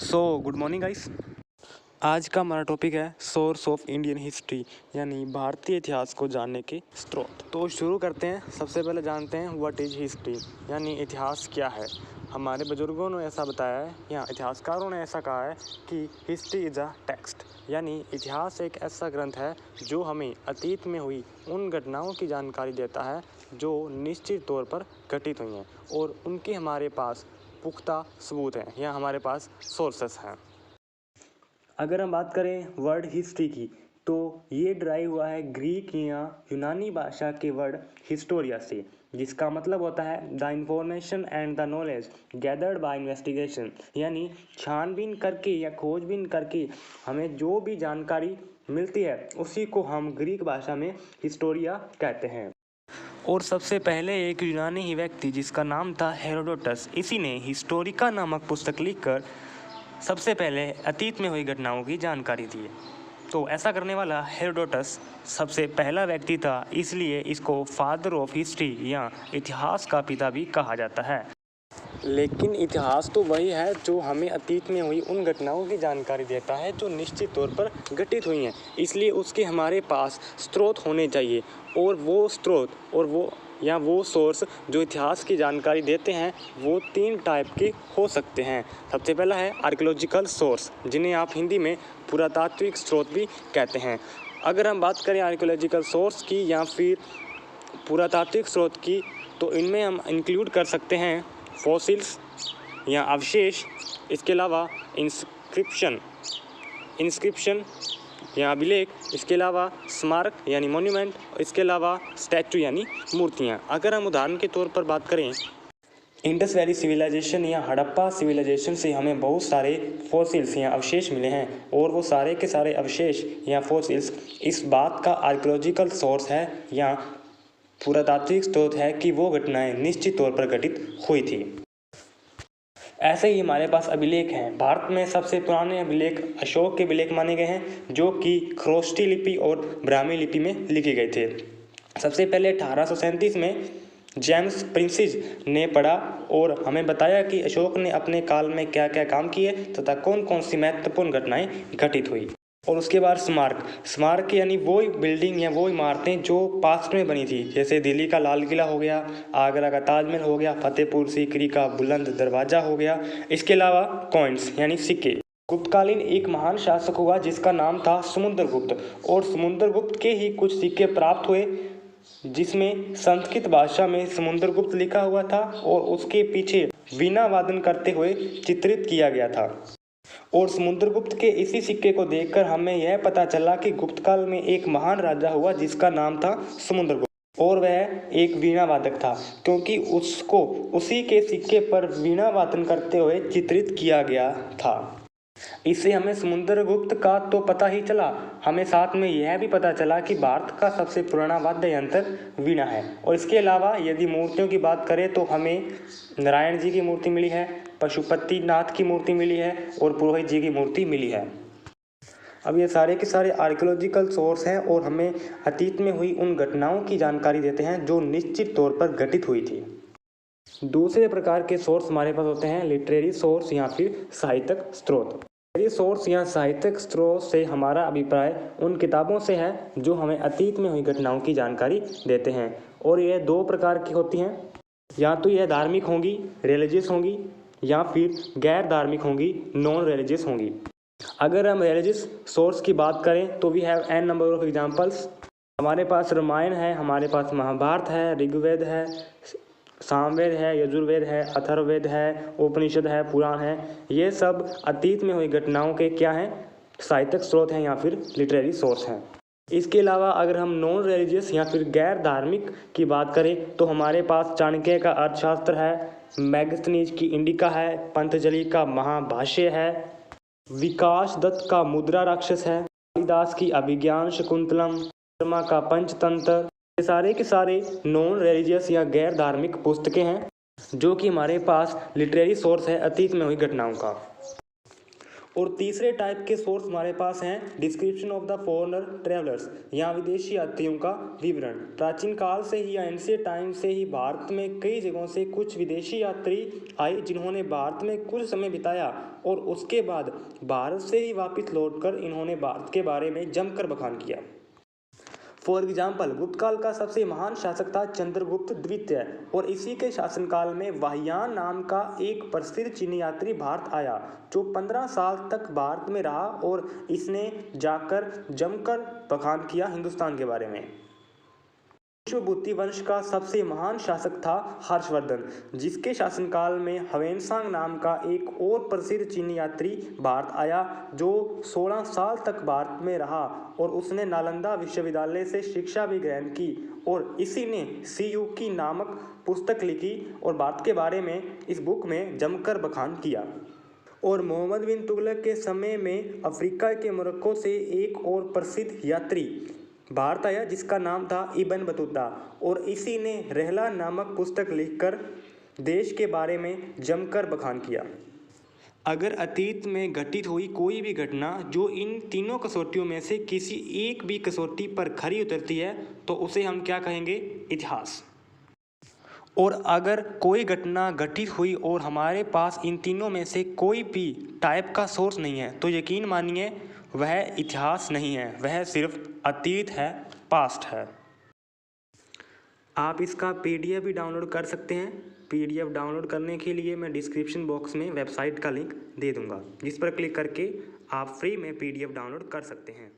Good morning guys. आज का हमारा टॉपिक है सोर्स ऑफ इंडियन हिस्ट्री, यानी भारतीय इतिहास को जानने के स्रोत। तो शुरू करते हैं। सबसे पहले जानते हैं व्हाट इज हिस्ट्री, यानी इतिहास क्या है। हमारे बुजुर्गों ने ऐसा बताया है या इतिहासकारों ने ऐसा कहा है कि हिस्ट्री इज़ अ टेक्स्ट, यानी इतिहास एक ऐसा ग्रंथ है जो हमें अतीत में हुई उन घटनाओं की जानकारी देता है जो निश्चित तौर पर घटित हुई हैं और उनके हमारे पास पुख्ता सबूत हैं या हमारे पास सोर्सेस हैं। अगर हम बात करें वर्ड हिस्ट्री की, तो ये ड्राइव हुआ है ग्रीक या यूनानी भाषा के वर्ड हिस्टोरिया से, जिसका मतलब होता है the information and the knowledge gathered bye investigation, यानी छानबीन करके या खोजबीन करके हमें जो भी जानकारी मिलती है उसी को हम ग्रीक भाषा में हिस्टोरिया कहते हैं। और सबसे पहले एक यूनानी ही व्यक्ति जिसका नाम था हेरोडोटस, इसी ने हिस्टोरिका नामक पुस्तक लिखकर सबसे पहले अतीत में हुई घटनाओं की जानकारी दी। तो ऐसा करने वाला हेरोडोटस सबसे पहला व्यक्ति था, इसलिए इसको फादर ऑफ हिस्ट्री या इतिहास का पिता भी कहा जाता है। लेकिन इतिहास तो वही है जो हमें अतीत में हुई उन घटनाओं की जानकारी देता है जो निश्चित तौर पर घटित हुई हैं, इसलिए उसके हमारे पास स्रोत होने चाहिए। और वो स्रोत और वो सोर्स जो इतिहास की जानकारी देते हैं वो 3 टाइप के हो सकते हैं। सबसे पहला है आर्कियोलॉजिकल सोर्स, जिन्हें आप हिंदी में पुरातात्विक स्रोत भी कहते हैं। अगर हम बात करें आर्कियोलॉजिकल सोर्स की या फिर पुरातात्विक स्रोत की, तो इनमें हम इंक्लूड कर सकते हैं फॉसिल्स या अवशेष, इसके अलावा इंस्क्रिप्शन या अभिलेख, इसके अलावा स्मारक यानी मॉन्यूमेंट, इसके अलावा स्टैचू यानी मूर्तियाँ। अगर हम उदाहरण के तौर पर बात करें, इंडस वैली सिविलाइजेशन या हड़प्पा सिविलाइजेशन से हमें बहुत सारे फॉसिल्स या अवशेष मिले हैं, और वो सारे के सारे अवशेष या फॉसिल्स इस बात का आर्कियोलॉजिकल सोर्स है या पुरातात्विक स्रोत है कि वो घटनाएं निश्चित तौर पर घटित हुई थी। ऐसे ही हमारे पास अभिलेख हैं। भारत में सबसे पुराने अभिलेख अशोक के अभिलेख माने गए हैं, जो कि खरोष्ठी लिपि और ब्राह्मी लिपि में लिखे गए थे। सबसे पहले 1837 में जेम्स प्रिंसेस ने पढ़ा और हमें बताया कि अशोक ने अपने काल में क्या क्या काम किए तथा कौन कौन सी महत्वपूर्ण घटनाएं घटित हुई। और उसके बाद स्मारक यानी वो बिल्डिंग या वो इमारतें जो पास्ट में बनी थी, जैसे दिल्ली का लाल किला हो गया, आगरा का ताजमहल हो गया, फतेहपुर सीकरी का बुलंद दरवाजा हो गया। इसके अलावा कॉइन्स यानी सिक्के। गुप्तकालीन एक महान शासक हुआ जिसका नाम था समुद्रगुप्त, और समुद्रगुप्त के ही कुछ सिक्के प्राप्त हुए जिसमें संस्कृत भाषा में समुद्रगुप्त लिखा हुआ था और उसके पीछे वीणा वादन करते हुए चित्रित किया गया था। और समुद्रगुप्त के इसी सिक्के को देखकर हमें यह पता चला कि गुप्तकाल में एक महान राजा हुआ जिसका नाम था समुद्रगुप्त, और वह एक वीणा वादक था, क्योंकि उसको उसी के सिक्के पर वीणा वादन करते हुए चित्रित किया गया था। इससे हमें समुद्रगुप्त का तो पता ही चला, हमें साथ में यह भी पता चला कि भारत का सबसे पुराना वाद्य यंत्र वीणा है। और इसके अलावा यदि मूर्तियों की बात करें तो हमें नारायण जी की मूर्ति मिली है, पशुपति नाथ की मूर्ति मिली है और पुरोहित जी की मूर्ति मिली है। अब ये सारे के सारे आर्कियोलॉजिकल सोर्स हैं और हमें अतीत में हुई उन घटनाओं की जानकारी देते हैं जो निश्चित तौर पर घटित हुई थी। दूसरे प्रकार के सोर्स हमारे पास होते हैं लिटरेरी सोर्स या फिर साहित्यक स्रोत। लिटरेरी सोर्स या साहित्यक स्रोत से हमारा अभिप्राय उन किताबों से है जो हमें अतीत में हुई घटनाओं की जानकारी देते हैं, और यह 2 प्रकार की होती हैं। या तो यह धार्मिक होंगी, रिलीजियस होंगी, या फिर गैर धार्मिक होंगी, नॉन रिलीजियस होंगी। अगर हम रिलीजियस सोर्स की बात करें तो we have an number of examples. हमारे पास रामायण है, हमारे पास महाभारत है, ऋग्वेद है, सामवेद है, यजुर्वेद है, अथर्ववेद है, उपनिषद है, पुराण है। ये सब अतीत में हुई घटनाओं के क्या हैं, साहित्यक स्रोत हैं या फिर लिटरेरी सोर्स हैं। इसके अलावा अगर हम नॉन रिलीजियस या फिर गैर धार्मिक की बात करें तो हमारे पास चाणक्य का अर्थशास्त्र है, मैगस्थनीज की इंडिका है, पतंजलि का महाभाष्य है, विकास दत्त का मुद्रा राक्षस है, कालिदास की अभिज्ञान शकुंतलम, शर्मा का पंचतंत्र। ये सारे के सारे नॉन रिलीजियस या गैर धार्मिक पुस्तकें हैं जो कि हमारे पास लिटरेरी सोर्स है अतीत में हुई घटनाओं का। और तीसरे टाइप के सोर्स हमारे पास हैं description of the foreigner travellers, यहाँ विदेशी यात्रियों का विवरण। प्राचीन काल से ही या एंशिएंट टाइम से ही भारत में कई जगहों से कुछ विदेशी यात्री आए जिन्होंने भारत में कुछ समय बिताया और उसके बाद भारत से ही वापस लौटकर इन्होंने भारत के बारे में जमकर बखान किया। फॉर एग्जाम्पल, गुप्त काल का सबसे महान शासक था चंद्रगुप्त द्वितीय और इसी के शासनकाल में वाहियान नाम का एक प्रसिद्ध चीनी यात्री भारत आया जो 15 साल तक भारत में रहा और इसने जाकर जमकर बखान किया हिंदुस्तान के बारे में। विष्णुबुद्धि वंश का सबसे महान शासक था हर्षवर्धन, जिसके शासनकाल में ह्वेनसांग नाम का एक और प्रसिद्ध चीनी यात्री भारत आया जो 16 साल तक भारत में रहा और उसने नालंदा विश्वविद्यालय से शिक्षा भी ग्रहण की और इसी ने सीयूकी नामक पुस्तक लिखी और भारत के बारे में इस बुक में जमकर बखान किया। और मोहम्मद बिन तुगलक के समय में अफ्रीका के मोरक्को से एक और प्रसिद्ध यात्री भारत आया जिसका नाम था इब्न बतूता और इसी ने रहला नामक पुस्तक लिखकर देश के बारे में जमकर बखान किया। अगर अतीत में घटित हुई कोई भी घटना जो इन तीनों कसौटियों में से किसी एक भी कसौटी पर खरी उतरती है तो उसे हम क्या कहेंगे? इतिहास। और अगर कोई घटना घटित हुई और हमारे पास इन तीनों में से कोई भी टाइप का सोर्स नहीं है तो यकीन मानिए वह इतिहास नहीं है, वह सिर्फ अतीत है, पास्ट है। आप इसका पीडीएफ भी डाउनलोड कर सकते हैं। पीडीएफ डाउनलोड करने के लिए मैं डिस्क्रिप्शन बॉक्स में वेबसाइट का लिंक दे दूंगा जिस पर क्लिक करके आप फ्री में पीडीएफ डाउनलोड कर सकते हैं।